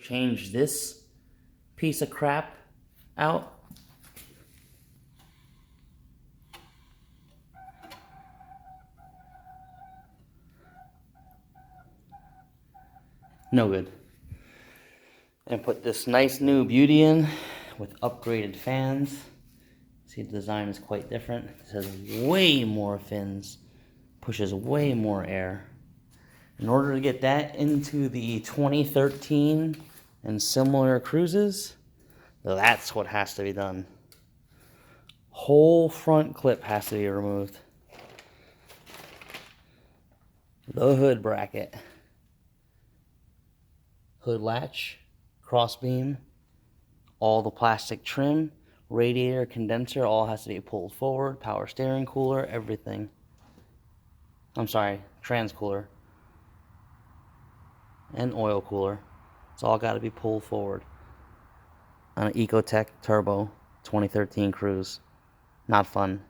Change this piece of crap out. No good. And put this nice new beauty in with upgraded fans. See, the design is quite different. It has way more fins, pushes way more air. In order to get that into the 2013 and similar Cruzes, that's what has to be done. Whole front clip has to be removed. The hood bracket, hood latch, cross beam, all the plastic trim, radiator, condenser, all has to be pulled forward, power steering cooler, everything. I'm sorry, trans cooler and oil cooler. It's all got to be pulled forward on an ECOTEC Turbo 2013 Cruz. Not fun.